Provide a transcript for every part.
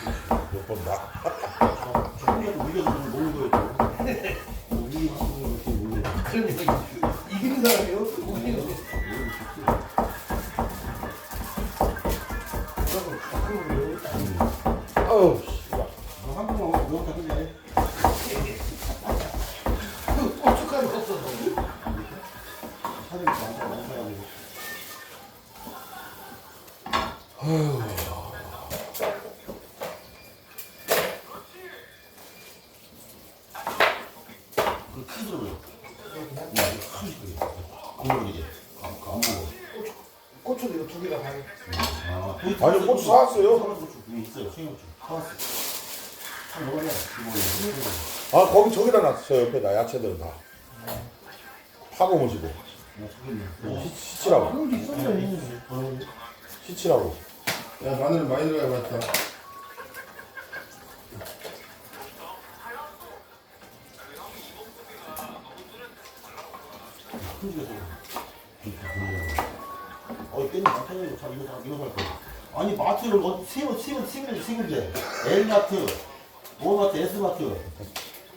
몇 번 나. 충분히 우리가 먹는 거예요. 우리 이렇게 먹는 거. 그러니까 이기는 사람이요? 우기는 거. 아우. 한국만 먹으면 다 끝내. 고춧가루 없어. 사람이 많아가지고. 그 크더라고요. 그냥 이제 안 먹어. 고추도 이거 두 개가 다. 아니 고추 사왔어요. 고추 있어요. 생고추 사왔어. 참 먹어야 아 거기 저기다 놨어요. 옆에다 야채들 다. 파고 모시고. 시치라고. 그런 게 있었네. 시치라고. 야 마늘 많이 들어야 맛있다. 깻잎 마트는 참 이거 살 거야. 아니 마트를 세군데 L마트, O마트, S마트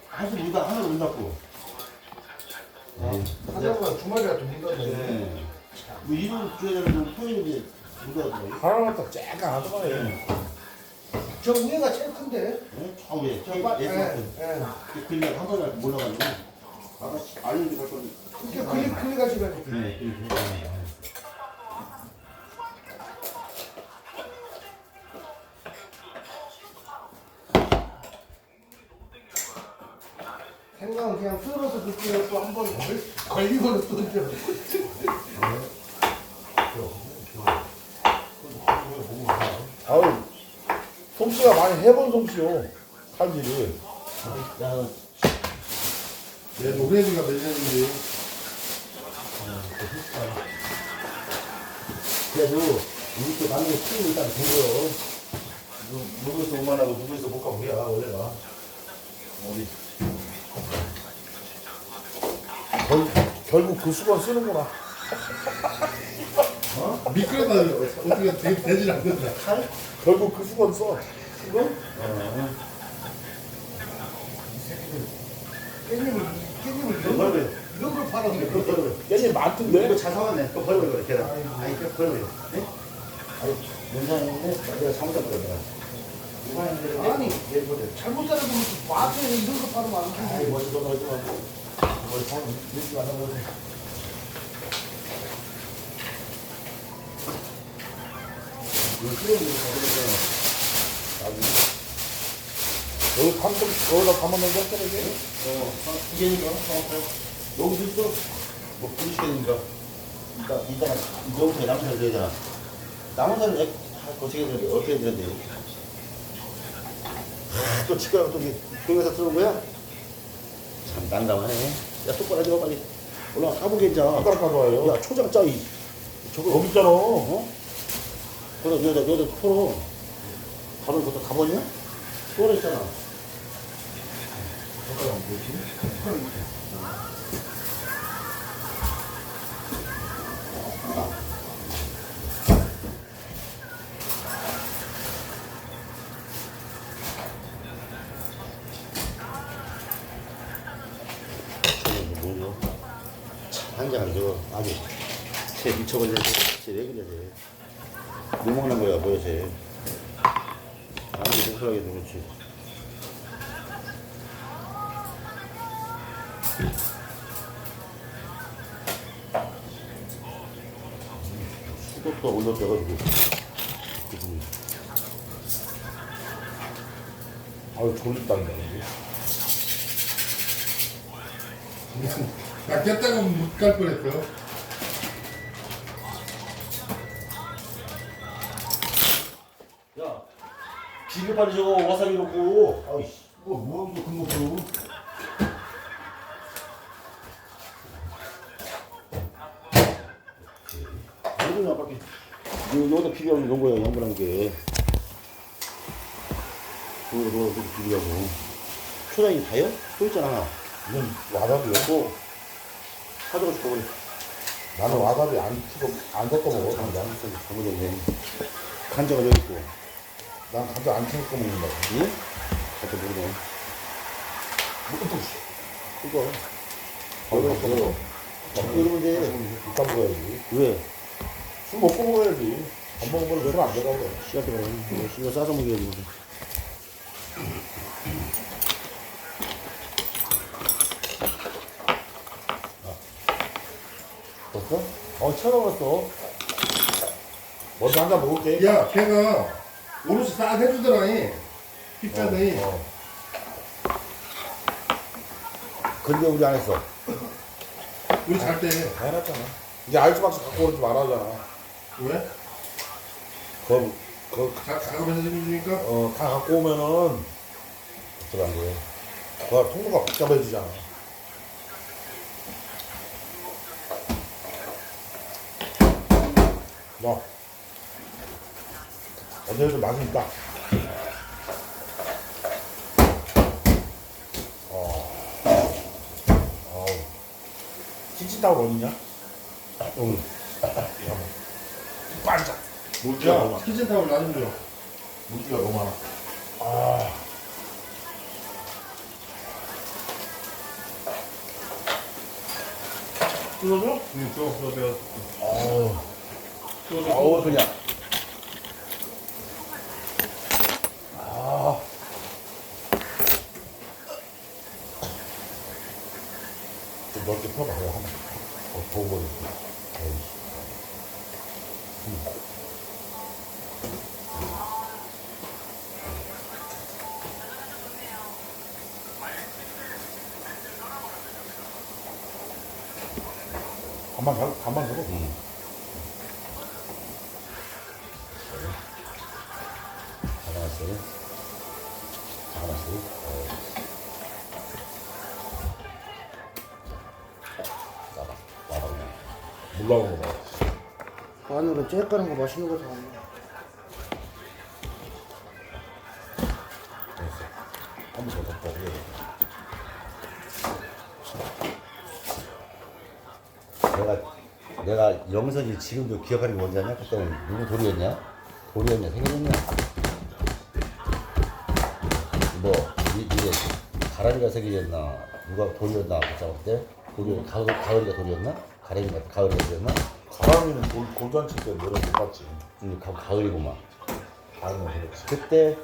한수 우리가 하나를 문 닫고. 하다가 주말이라 좀 힘들었네. 네. 뭐 이름 줘야 되는 토요일에 문 닫고. 하나만 딱 쨍깐 하더만. 저 위에가 제일 큰데. 네? 저 위에 저 빠, S마트. 예. 그냥 한 번에 몰라가지고 아까 알려주고 갈 건데. 그게 클릭가 집에. 네. 생강은 그냥 썰어서 넣기로 또 한번 걸리고는 또 이제. 아우. 솜씨가 많이 해본 솜씨요. 칼질을. 야, 내 노래지가 몇 년인데. 그래도 이렇게 많은 게 키우고 있다는 된 거요. 누구에서 오만하고 누구에서 못 가고 그래야 원래가. 우리 결국 그 수건 쓰는구나. 미끄러다 어떻게 되질 않는다. 결국 그 수건 써. 깻잎을 이런 걸 팔았네. 깻잎 많던데? 이거 잘 사왔네. 또 버려 그래. 걔가. 아니 그 버려. 네? 아니 문상인데 내가 잘못한 거야 내가. 아니 잘못 살아보면 마트에 이런 거 팔으면 안 아이 되지. 먼저 너 하지 마. 머리 방 밀지 말라 그러네. 이거 끓여주는 거 여기 감좀 여기다 담아놓은 거 했더니 두 개니까. 여기서 있어. 뭐 부딪히겠는가. 이따가 여기서 남사를 줘야 되나. 남사를 어떻게 해야 되는데 어떻게 해야 되는데. 또 치과랑 또 교회에서 들어온 거야? 참 난감하네. 야 똑바로 하지 마 빨리. 올라가 가보게 이제. 손가락 가져와요. 야 초장 짜이. 저거 여기 있잖아. 어? 그래 여기다 풀어. 가볼 것도 가보냐? 또 있잖아. 뭐냐? 한장 저거 아주 쟤 미쳐버려. 쟤왜 그래 쟤. 뭐 먹는 거야 뭐야 쟤. 아주 목소리하게 그렇지. 수도도 올려줘가지고. 아유 졸립다는 거지. 나 깼다가 못 갈 뻔했어. 야, 비벼 빨리 저거 와사비 넣고. 아이씨, 뭐 이거 금먹고. 여기는 밖에 여기다 비벼면 넣은 거야 양분한 게. 그거 비벼고. 초장이 다요? 또 있잖아. 이건 와사비였고 가져가 줄거 그래. 나는 와사비 안 섞어 먹어. 잘못했네. 간장은 여기 있고. 난 감자 안 챙겨 먹는다고. 응? 그것도 모르네. 이거. 이거 이러면 돼. 이따 먹어야지. 왜? 술 먹고 먹어야지. 밥 먹으면 그러면 안 되라고. 씨앗 그래. 이거 싸서 먹여야지. 벌써? 쳐다봤어. 먼저 한 잔 먹을게. 야, 걔가 오롯이 싹 해주더라니. 힙하더니. 근데 우리 안 했어. 우리 잘 때. 다 해놨잖아. 이제 알츠박스 갖고 오지 말아잖아. 왜? 작업해서 해주니까? 다 갖고 오면은, 어쩌면 안 돼. 그 통로가 복잡해지잖아. 너, 언제도 맛은 있다. 찌찌따고 어디냐? 응. 반짝. 야, 키친타올 나좀 줘. 물기가 너무 많아. 아. 뜯어줘? 응, 줘. 너 내가. 어우, 그냥. 좀 넓게 펴봐. 그래, 한번. 더 버리고. 반만 들어. 하나씩. 하나씩. 나봐. 그냥. 물 나오는 거 봐. 마늘은 쬐 까는 거 맛있는 거 사왔네. 한번 더 덮어. 내가 영석이 지금도 기억하는 게 뭔지 아냐? 그때는 누구 돌이었냐? 돌이었냐? 생일이었냐? 뭐 이게 가람이가 생일이었나? 누가 돌이었나? 그때 그때 돌이 가을이가 돌이었나? 가을이가 돌이었나? 가람이는 골잔치 때 노래 못 봤지. 가을이구만. 가을은 그렇지. 그때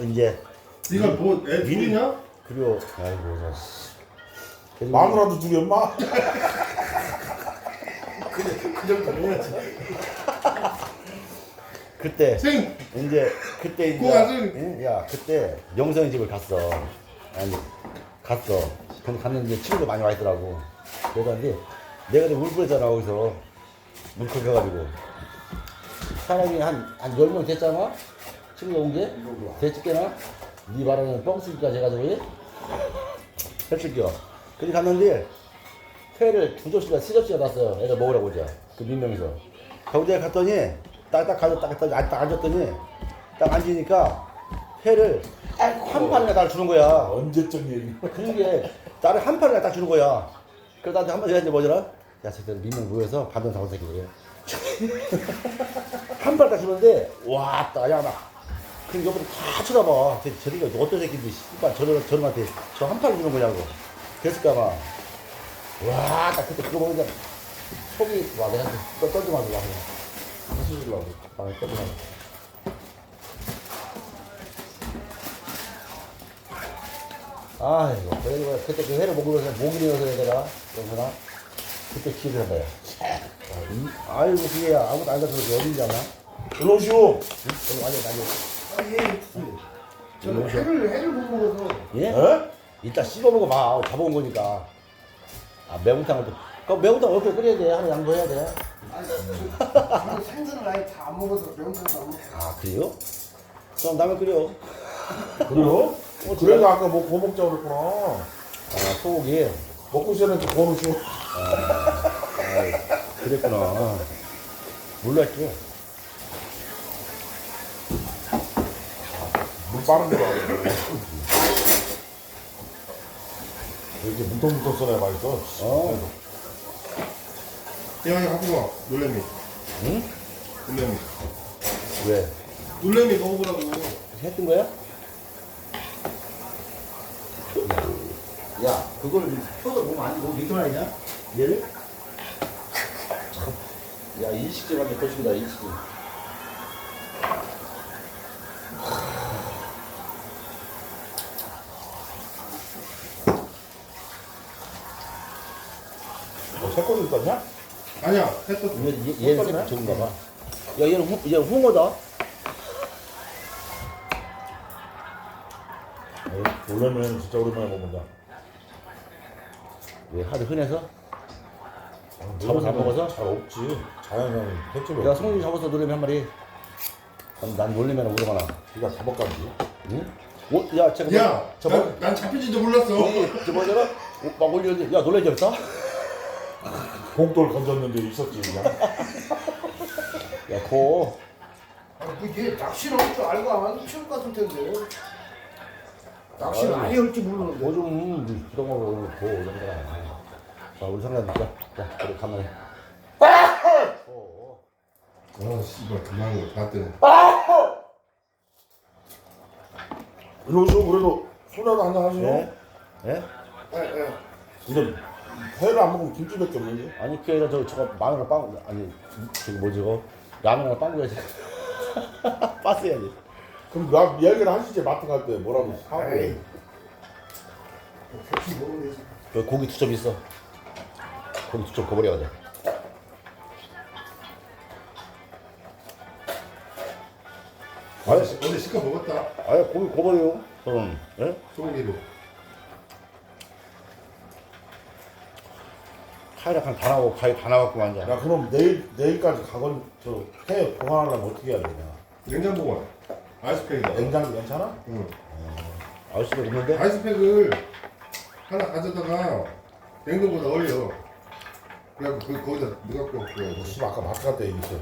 이제 네가 뭐, 애 둘이냐? 그리고 아이고 저 마누라도 둘이 엄마? 그 정도는 해야지. 그때 생! 그때 이제 그거 아직- 응? 야 그때 영성이 집을 갔어. 아니 갔어. 그럼 갔는데 친구도 많이 와 있더라고. 그래가지고 내가 울 뻔했잖아 거기서 물컵해가지고 사람이 한 10명 됐잖아. 친구가 온 게 됐지께나 네 말하는 뻥쓰기까지 해가지고 했을게요. 그래 갔는데 회를 2접시가 3접시가 났어요. 애가 먹으라고 이제 그 민명에서 거기에 갔더니 딱 앉았더니 딱 앉으니까 회를 한 판이나 딱 주는 거야. 언제적 얘기? 그게 나를 한 판이나 딱 주는 거야. 그래서 나한테 한번 얘기했는데 뭐더라? 야, 저들 민명 모여서 반동 잡은 새끼들이야. 한 판 딱 주는데 와, 야 나. 그 옆으로 다 쳐다봐. 저리가 어떤 새끼인지 씨발 저놈한테 저 한 판을 주는 거냐고. 그랬을까봐. 와, 딱 그때 그거 보니까 속이 와 내가 떨떠하고 와. 해주려고. 떨떠하고. 아이고, 그래도 그때 그 회를 먹으면서 목이 내어서 내가 영선아 그때 기억을 해봐요. 아이고 그게 아무도 안 가서 어딘지 아나? 들어오시오. 여기 완전 난리. 저는 회를 못 먹어서. 예? 에? 이따 씹어보고 막 잡아온 거니까. 아 매운탕을 또. 그럼 매운탕 어떻게 끓여야 돼? 하나 양보해야 돼? 아니, 저는 생선을 아예 다 안 먹어서 매운탕도 안 먹고. 아 그래요? 그럼 라면 끓여. 그래요? 그래서 아까 뭐 구워 먹자고 그랬구나. 아 소고기. 먹고 있었는데 구워 놓으시오. 아이, 그랬구나. 몰랐죠. 물 빠른 데로 하네. 이렇게 문통문통 써야 맛있어. 어. 야, 갖고 와. 놀래미. 응? 놀래미. 왜? 놀래미 먹어보라고. 했던 거야? 야, 그걸 펴서 보면 아니, 뭐 이렇게 말이냐? 얘를? 참. 야, 일식집 완전 거칩니다, 일식집. 새꼬리 있었냐? 아니야, 했어. 얘는 색 좋은가 봐. 야, 얘는 홍어다. 놀라면 진짜 오랜만에 먹는다. 왜 하도 흔해서? 잡아서 안 먹어서? 잘 없지. 자연은 횟집에. 야, 성준이 잡아서 놀래미 한 마리. 난 놀래미나 오르가나. 네가 잡아간지. 응? 오, 야, 제가 야, 저거 난 잡힐지도 몰랐어. 저 뭐잖아? 막 올렸는데, 야, 놀래미 없어? 봉돌 건졌는데 있었지 그냥. 야, 고. 아니 그게 낚시를 할 줄 알고 안 치울 것 같을 텐데. 낚시를 아예 할줄 모르는데. 뭐좀 이런 거 고, 이런 거라. 자, 우리 상관 믿자. 자, 우리 가만히. 아, 씨발, 그만 거 다 뜨네. 이러시고 그래도 소라도 한잔 하시네. 예? 근데 회를 안 먹으면 김치밖에 없는데. 아니, 그게 아니라 저거 마늘이랑 빵, 아니, 저기 뭐지, 이거? 라면이랑 빵 구해야지. 빠스 해야지. 그럼 나 이야기를 하시지 마트 갈 때 뭐라고 하고. 에이. 대충 먹으면 되지. 여기 고기 2점 있어. 고기 2점 거버려야 돼. 어제 시켜 먹었다. 아예 고기 거버려요. 저는, 예? 소고기로. 카이락한 다 나오고, 가위 다 나왔고, 완전. 야 그럼 내일까지 가건 저회 보관하려면 어떻게 해야 되냐? 냉장고가. 아이스팩이다. 냉장고 괜찮아? 응. 아저씨가 있는데? 아이스팩을 하나 가져다가 냉동고에다 얼려. 그래갖고 거기다 넣어갖고 그래. 씨발 아까 마트 갈 때 얘기했어.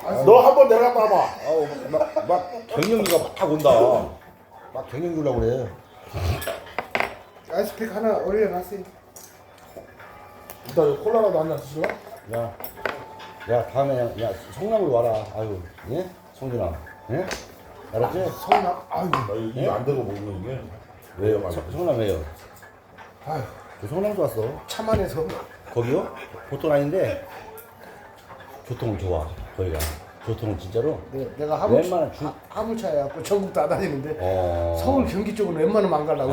아이스- 너 한번 내려갔다 와봐. 아우, 막 경영기가 막 온다. 막 경영기 오려고 그래. 아이스팩 하나 올려놨어요. 이따 콜라라도 한잔 드실래? 야, 다음에, 야, 성남으로 와라. 아유, 예? 성준아. 예? 알았지? 성남. 아유. 나 이게 안 되고 먹는 게. 왜요? 말이야. 성남 왜요? 아유. 저 성남도 왔어. 차만해서. 거기요? 보통 아닌데, 교통은 좋아. 거기가. 교통은 진짜로. 내가 웬만한 주- 화물차에 갖고 전국 다 다니는데 서울 경기 쪽은 웬만하면 안 가려고.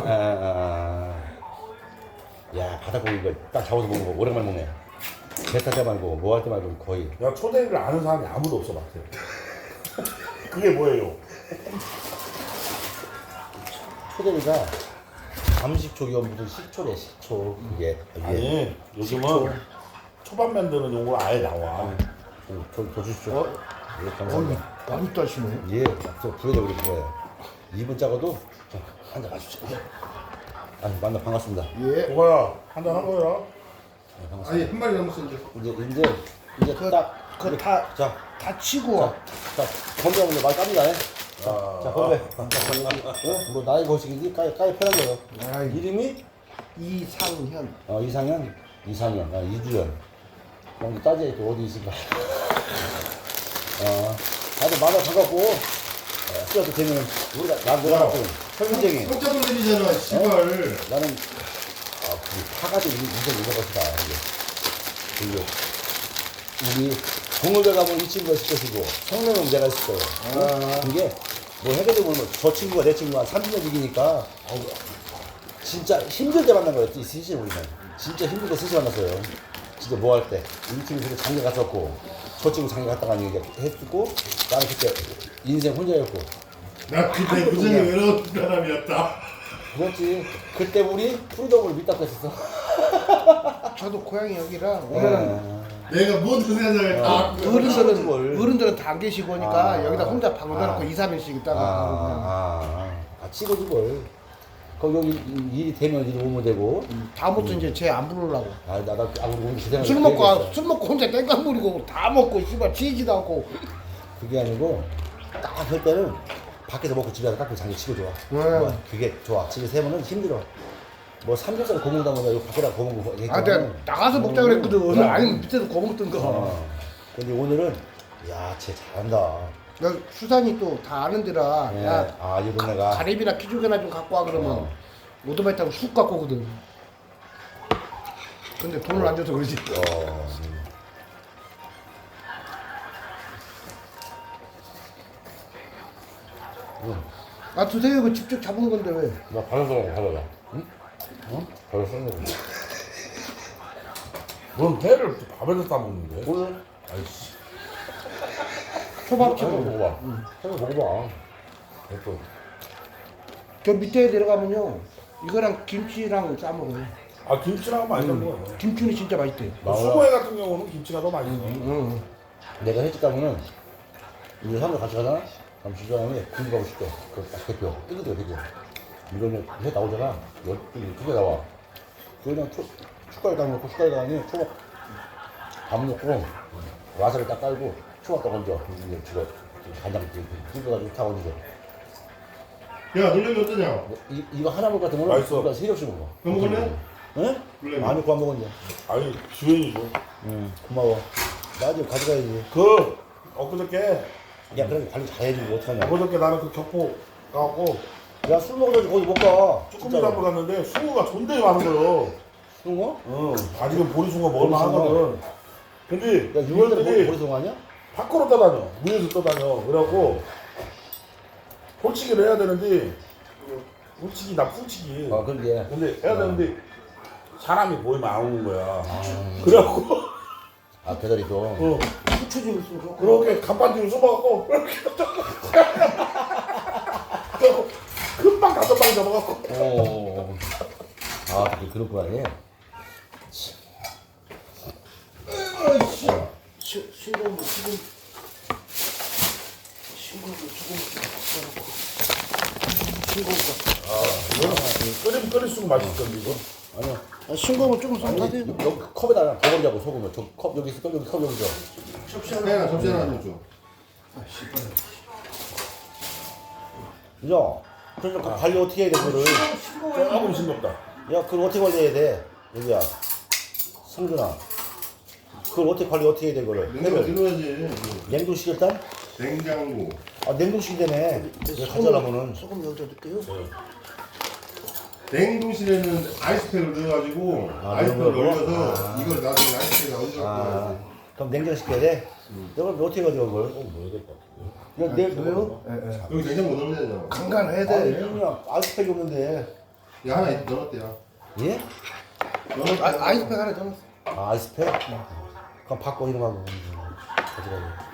야, 바닷고기 이거 딱 잡아서 먹는 거 오랜만에 먹네. 배 탈 때 말고 뭐 할 때 말고 거의. 야 초대를 아는 사람이 아무도 없어 마트에. 그게 뭐예요? 초대리가 감식초기가 무슨 식초래 식초 그게. 아니 요즘은 초밥 만드는 용어가 아예 나와. 저 주십시오. 예, 감사합니다. 많이 따시네. 예, 저 부회도 우리 부회. 2분 작아도 자, 앉아 가십시오. 아니 만나 반갑습니다. 예. 뭐야 한잔 한 거야? 네, 반갑습니다. 아니 한 마리 남았어 이제. 이제 딱 그거 다 자, 치고 와. 자, 건배하면 많이 깝니다. 예? 자, 건배. 어? 뭐 나이 거시기지 까이 편한 거요. 아이. 이름이 이상현. 이상현, 이주연. 여기 따지야 또 어디 있을까? 다들 만나 반갑고 시간도 되면 우리가 나도 현생이 깜짝 놀래미잖아, 씨발. 나는 파가지고 인생 이거 것이다. 이게 우리 동호회 가면 이 친구가 있을 것이고 성남은 내가 있을 거예요. 이게 뭐 해결도 보면 저 친구가 내 친구가 30년 이기니까 진짜 힘들 때 만난 거였지. 사실 우리는 진짜 힘들 때 스시 만났어요. 진짜 뭐 할 때 우리 친구 그때 장계 갔었고 저 친구 장계 갔다가 했고 나는 그때 인생 혼자였고 나 그때 무슨 외로운 사람이었다. 그렇지. 그때 우리 프리덤을 밑다고 했었어. 저도 고향이 여기라 네. 오늘은 내가 모든 세상을 다. 어른들은 다 안 계시고 오니까 여기다 혼자 방을 넣고 2, 3일씩 있다가 가고 그냥. 찍어준 걸. 거기 여기 일이 되면 일이 오면 되고. 다음부터 이제 쟤 안 부르려고. 나도 오늘 그 생각. 술 먹고 혼자 땡깡 부리고 다 먹고 씨발 치지도 않고. 그게 아니고 딱 할 때는 밖에서 먹고 집에 가서 딱 장기 치고 좋아. 뭐, 그게 좋아. 집에 세면은 힘들어. 뭐 삼겹살 고문 당하면 여기 밖에다 고문 거. 아, 내가 나가서 먹자 그랬거든. 아니면 밑에서 고먹던 거. 근데 오늘은 야쟤 잘한다. 야, 수산이 또 다 아는 데라. 예. 야, 아 이 동네가. 가리비나 키조개나 좀 갖고 와 그러면 오토바이 타고 쑥 갖고 오거든. 근데 돈을 안 줘서 그러지. 아 드세요. 이거 직접 잡은 건데 왜? 나 발라서 발라라. 응? 응? 발라서 거. 넌 회를 밥에서 싸먹는데? 오늘 아이씨. 초밥집으로. 한번 먹어봐. 한번 먹어봐. 예뻐. 저 밑에 내려가면요. 이거랑 김치랑 싸 먹어요. 아 김치랑 많이 먹어. 김치는 진짜 맛있대. 수고회 같은 경우는 김치가 더 맛있어. 응. 내가 횟집 가면은 우리 사람들 같이 가잖아. 그럼 주장에 군대 가고 싶대. 그딱 대표. 뜨거워 되게. 이거는 회 나오잖아. 두개 나와. 그냥 숟가락 담고 숟가락 안에 초밥 밥 넣고 와사비 딱 깔고 초밥 딱 얹어. 이제 저거 간장 끓여가지고 다 얹어. 야 놀래미 어떠냐? 이거 하나 먹을 것 같으면 맛있어. 우리가 세 접시 먹어. 그거 먹을래? 응? 놀래미. 아니 그거 안 먹었냐? 아니 주인이죠. 응 고마워. 나 지금 가져가야지. 엊그저께 그럼 관리 잘해야지 뭐 어떡하냐. 엊그저께 나는 그 격포 가고 야 술 먹어야지 거기 못 가. 쭈꾸미 잡으러 갔는데 숭어가 존대히 많은 거요. 숭어? 응. 아직은 보리숭어 먹을만 하거든. 근데 야 6월달에 이것들이 머리숭어 아니야? 밖으로 떠다녀. 무에서 떠다녀. 그래갖고 홀치기를 해야 되는데 홀치기 나 푸치기. 아 그러게. 근데 해야 되는데 사람이 보이면 안 오는 거야. 그래갖고 아 배달이도. 후추 좀 쓰고. 그렇게 간판지를 써먹었고 이렇게 그래갖고 금방 5마리 잡아갖고 오. 아 그런 거 아니에요? 싱거운 거 조금 싱거운 거. 끓일수록 맛있던데 이거. 아니야. 아, 싱거운 거 조금 좀 사세요. 여기 컵에다가 버무리자고 소금을. 저 컵 여기 있을까? 여기 컵 여기 줘. 접시 하나 접시 하나 좀 줘. 아, 씨발. 그죠? 그래서 관리 어떻게 해야 돼 그거를? 조금 싱겁다. 야 그걸 어떻게 관리해야 돼? 여기야. 승준아. 그걸 어떻게 관리 어떻게 해야 돼 그거를? 냉장 들어야지. 냉동실 일단? 냉장고. 아 냉동실이라며. 왜 가져가면은. 소금 여기다 넣을게요. 냉동실에는 아이스팩을 넣어가지고 아이스팩을 넣는 거고? 올려서 이걸 나중에 아이스팩에 얹어갖고 아 그럼 냉장시켜야 돼? 이걸 어떻게 가져가 그걸? 넣어야 될 것 같아. 그냥 내일 왜요? 예, 예. 여기 냉장고 넣으면 되잖아. 간간해야 아니 돼. 그냥 아이스팩이 없는데. 야 하나 넣었대요. 예? 넣었대. 아이스팩 하나 더 넣었어. 아, 아이스팩? 그럼 바꿔 이름하고 가져가요.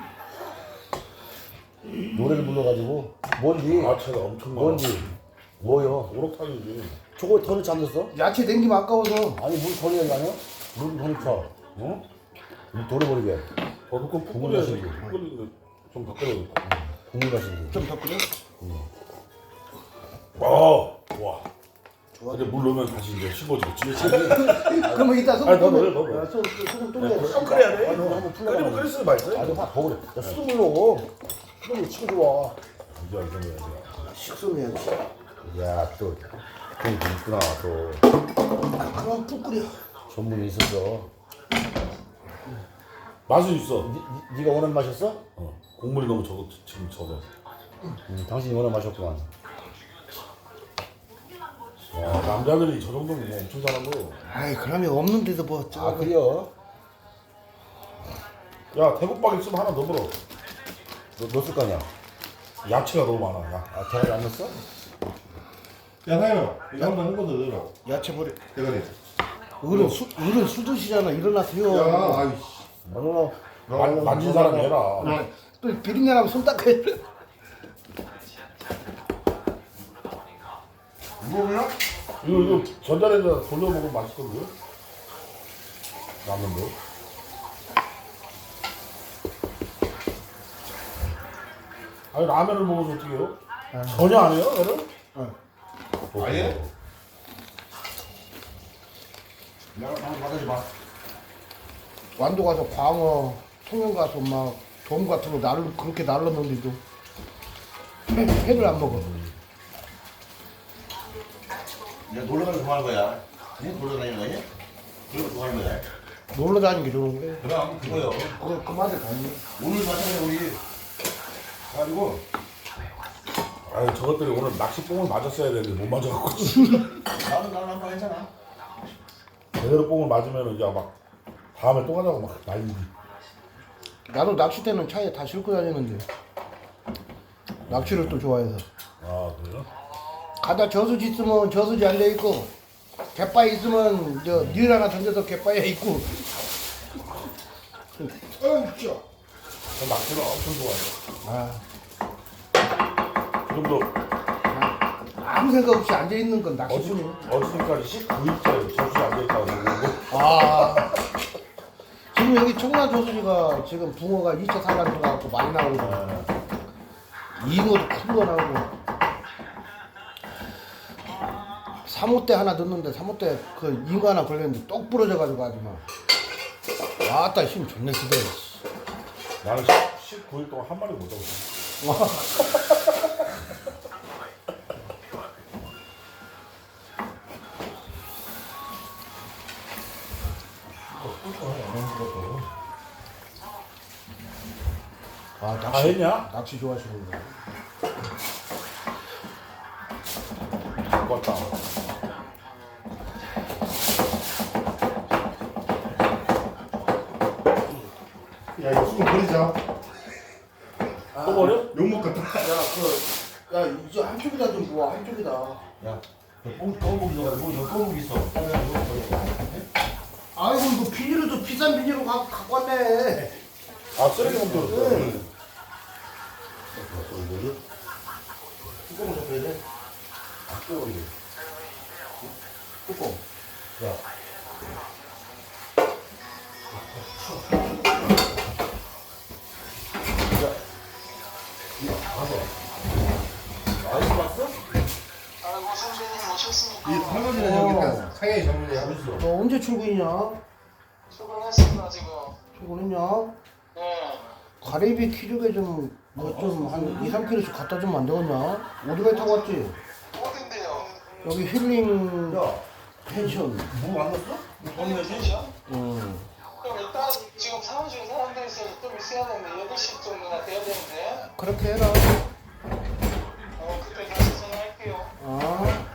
노래를 불러가지고 뭔지 야채가 엄청 많아. 뭔지 뭐요? 오록탕이지. 저거 더 넣지 않았어? 야채 냉기면 아까워서. 아니 물 더 넣어야 하냐? 물더 넣자. 어? 물 돌려버리게. 더 넣고 푹 국물 끓여야지. 마시기. 푹 끓이는데 좀더 끓여야겠다. 국물 마시기. 좀 더 끓여? 와. 근데 물 넣으면 다시 이제 싱거워지겠지. 그러면 이따 소금 아니, 너 또 넣어요, 넣어요. 소금 또 넣어야 돼. 좀 끓여야 돼. 한번 풀려가지고. 끓이면 끓일수록 맛있어. 아니 확 버그래. 야 수돗물로. 수돗물 치고 좋아. 이제 알겠네. 식소해야지. 야또 그게 있구나 또 그럼 푹 끓여. 전문이 있었어. 맛은 있어. 네가 원하는 맛이었어? 국물이 너무 적어 지금 적어. 당신이 원하는 맛이었구만. 야, 남자들이 저 정도면 뭐 엄청 잘한 거. 아이 그러면 없는데도 뭐. 아 그래요? 야, 대국밥 있으면 하나 넣어버려. 너 넣었을 거 아니야? 야채가 너무 많아. 야. 아 대가리 안 넣었어? 야 사연아 이거 한번 한 번 더 넣어라. 야채 버려. 대가리. 어른 술 드시잖아. 일어나세요. 야 아이씨. 아니 만진 사람이 해라. 또 비린내 나면 손 닦아야 돼. 이거 전자레인지에 돌려 먹으면 맛있거든요. 라면도. 아니 라면을 먹어서 어떻게 해요? 전혀 안 해요, 얘를? 아예? 내가 한번 받아지 마. 완도 가서 광어, 통영 가서 막 돔 같은 거 그렇게 날랐는데도 회를 안 먹어. 야 놀러 가는 거 좋아하는 거야. 응? 놀러 다니는 거야? 그런 거 좋아하는 거야? 놀러 다니는 게 좋은 게. 그럼 그거요. 그 맛을 가니. 오늘 마찬가지 우리 가지고 아유 저것들이 오늘 낚시뽕을 맞았어야 되는데 못 맞아갖고 나는 한번 괜찮아. 제대로 뽕을 맞으면 이제 막 다음에 또 가자고 막 난리지. 나도 낚싯대는 차에 다 싣고 다니는데 낚시를 또 좋아해서 아 그래요? 가다 저수지 있으면 저수지 앉아있고 갯바위 있으면 저 닐 하나 던져서 갯바위에 있고 어이씨 저 낚시를 엄청 좋아해요. 아, 지금도 아무 생각 없이 앉아있는 건 낚시뿐이야. 어제까지 19일째 저수지 앉아있다고 그러고 아 지금 여기 청라 저수지가 지금 붕어가 2차 산란 들어가고 많이 나오거든. 잉어도 큰 거 나오고 3호대 하나 넣는데 3호대 그 잉어 하나 걸렸는데 똑 부러져가지고 아주 막 아따 힘 좋네 쓰대. 나는 19일 동안 한 마리 못 잡았어. 아 다 했냐? 낚시 좋아하시는구나. 맞다. 야 이거 수건 버리자. 또 버려? 욕먹 같다. 야 이제 한쪽이다 좀 모아 한쪽이다. 야, 똥고기 넣어가지고 저 똥고기 있어. 아이고 이거 비닐도 비싼 비닐로 갖고 왔네. 아 쓰레기 봉투. 뚜껑을 접해야 돼. 똥고기. 뚜껑. 야, 아이고 선배님 오셨습니까? 이 할머니는 여기 다 상해 전문이야. 너 언제 출근이냐? 출근했습니다 지금. 출근했냐? 네. 가리비 키조개 좀 뭐 좀 한 2, 3kg씩 갖다 주면 안 되겠냐? 오토바이 타고 왔지? 어딘데요? 여기 힐링 야, 펜션. 뭐 안 넣었어? 펜션? 응. 그럼 일단 지금 사무실에 사람들이 있어서 좀 있어야 되는데 8시 정도나 돼야 되는데 그렇게 해라. 그때 다시 전화할게요. 아.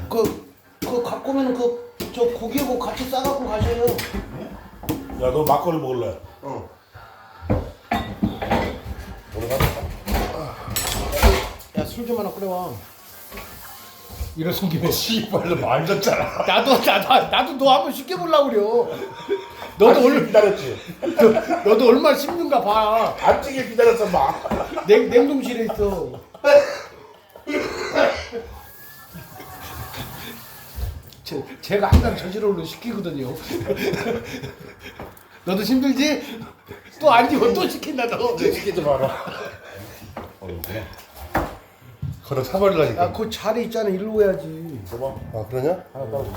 그 갖고 오면 저 고기하고 같이 싸갖고 가세요. 야 너 막걸리 먹을래? 어. 오늘 가자. 야 술 좀 하나 끓여와. 이런 숨김에 씨발로 만졌잖아. 나도 너 한번 시켜보려고 그래. 너도 얼마 기다렸지? 너도 얼마 씹는가 봐. 안 찌길 기다렸어 막. 냉동실에 있어. 제가 항상 저지로를 시키거든요. 너도 힘들지? 또 안 지고 또 시킨다 너. 시키지 마라. 걸어 차버리려니까. 야, 그 자리 있잖아. 일로 해야지. 줘봐. 아 그러냐? 하나 따로.